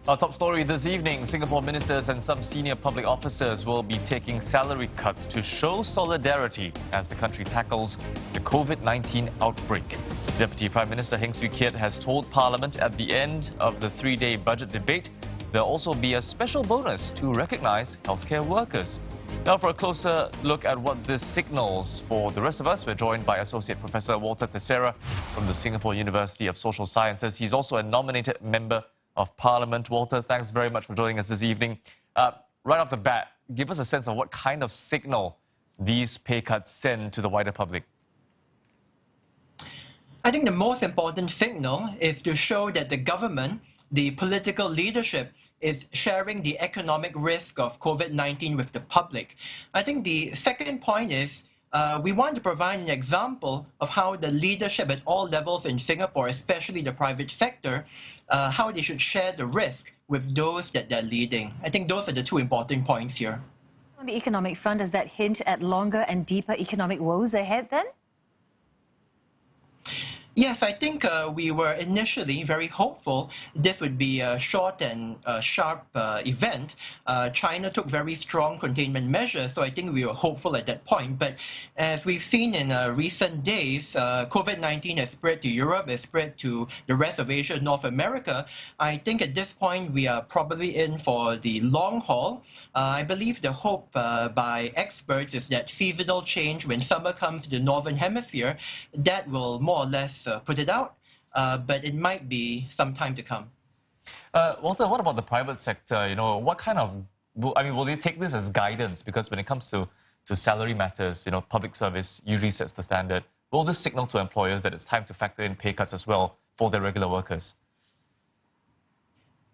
Our top story this evening, Singapore ministers and some senior public officers will be taking salary cuts to show solidarity as the country tackles the COVID-19 outbreak. Deputy Prime Minister Heng Keat has told Parliament at the end of the three-day budget debate there'll also be a special bonus to recognise healthcare workers. Now for a closer look at what this signals for the rest of us, we're joined by Associate Professor Walter Theseira from the Singapore University of Social Sciences. He's also a nominated member of Parliament. Walter, thanks very much for joining us this evening. Right off the bat, give us a sense of what kind of signal these pay cuts send to the wider public. I think the most important signal is to show that the government, the political leadership, is sharing the economic risk of COVID-19 with the public. I think the second point is we want to provide an example of how the leadership at all levels in Singapore, especially the private sector, how they should share the risk with those that they're leading. I think those are the two important points here. On the economic front, does that hint at longer and deeper economic woes ahead then? Yes, I think we were initially very hopeful this would be a short and sharp event. China took very strong containment measures, so I think we were hopeful at that point. But as we've seen in recent days, COVID-19 has spread to Europe, has spread to the rest of Asia, North America. I think at this point we are probably in for the long haul. I believe the hope by experts is that seasonal change, when summer comes to the Northern Hemisphere, that will more or less put it out, but it might be some time to come. Walter, what about the private sector? You know, what kind of, will they take this as guidance? Because when it comes to salary matters, you know, public service usually sets the standard. Will this signal to employers that it's time to factor in pay cuts as well for their regular workers?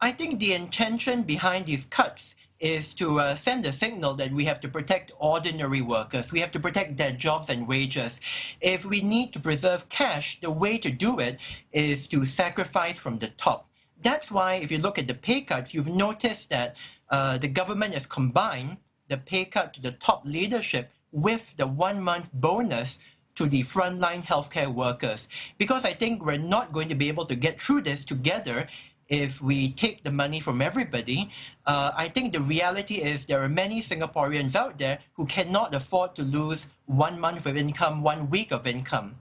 I think the intention behind these cuts is to send a signal that we have to protect ordinary workers. We have to protect their jobs and wages. If we need to preserve cash, the way to do it is to sacrifice from the top. That's why if you look at the pay cuts, you've noticed that the government has combined the pay cut to the top leadership with the 1-month bonus to the frontline healthcare workers. Because I think we're not going to be able to get through this together if we take the money from everybody. I think the reality is there are many Singaporeans out there who cannot afford to lose 1 month of income, 1 week of income.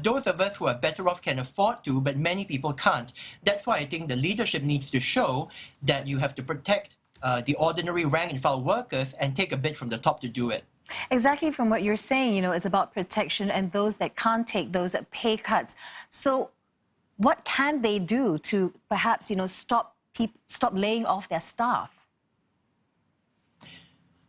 Those of us who are better off can afford to, but many people can't. That's why I think the leadership needs to show that you have to protect the ordinary rank and file workers and take a bit from the top to do it. Exactly from what you're saying, you know, it's about protection and those that can't take those pay cuts. So what can they do to perhaps, you know, stop laying off their staff?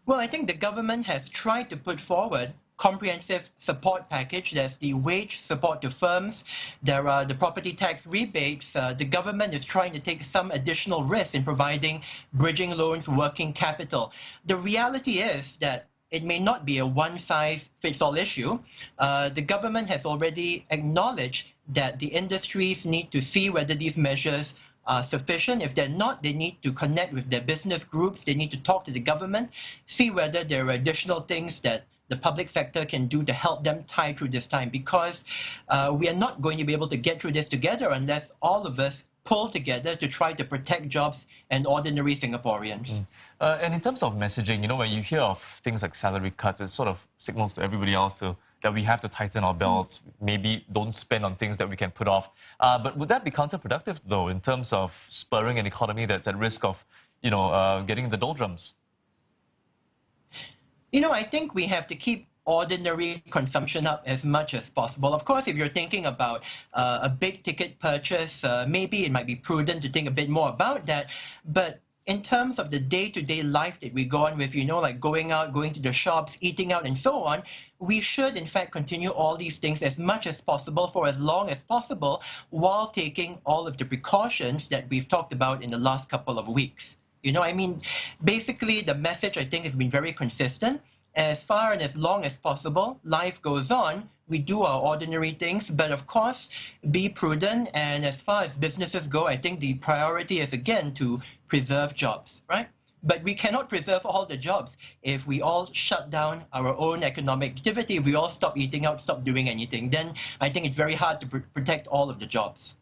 Well, I think the government has tried to put forward comprehensive support package. There's the wage support to firms. There are the property tax rebates. The government is trying to take some additional risk in providing bridging loans, working capital. The reality is that it may not be a one-size-fits-all issue. The government has already acknowledged that the industries need to see whether these measures are sufficient. If they're not, they need to connect with their business groups. They need to talk to the government, see whether there are additional things that the public sector can do to help them tie through this time, because we are not going to be able to get through this together unless all of us pull together to try to protect jobs and ordinary Singaporeans. And in terms of messaging, you know, when you hear of things like salary cuts, it sort of signals to everybody else that we have to tighten our belts, maybe don't spend on things that we can put off. But would that be counterproductive, though, in terms of spurring an economy that's at risk of, you know, getting the doldrums? You know, I think we have to keep ordinary consumption up as much as possible. Of course, if you're thinking about a big ticket purchase, maybe it might be prudent to think a bit more about that. But in terms of the day-to-day life that we go on with, you know, like going out, going to the shops, eating out and so on, we should in fact continue all these things as much as possible for as long as possible while taking all of the precautions that we've talked about in the last couple of weeks. You know, I mean, basically the message I think has been very consistent. As far and as long as possible, life goes on. We do our ordinary things, but of course, be prudent. And as far as businesses go, I think the priority is, again, to preserve jobs, right? But we cannot preserve all the jobs if we all shut down our own economic activity, if we all stop eating out, stop doing anything. Then I think it's very hard to protect all of the jobs.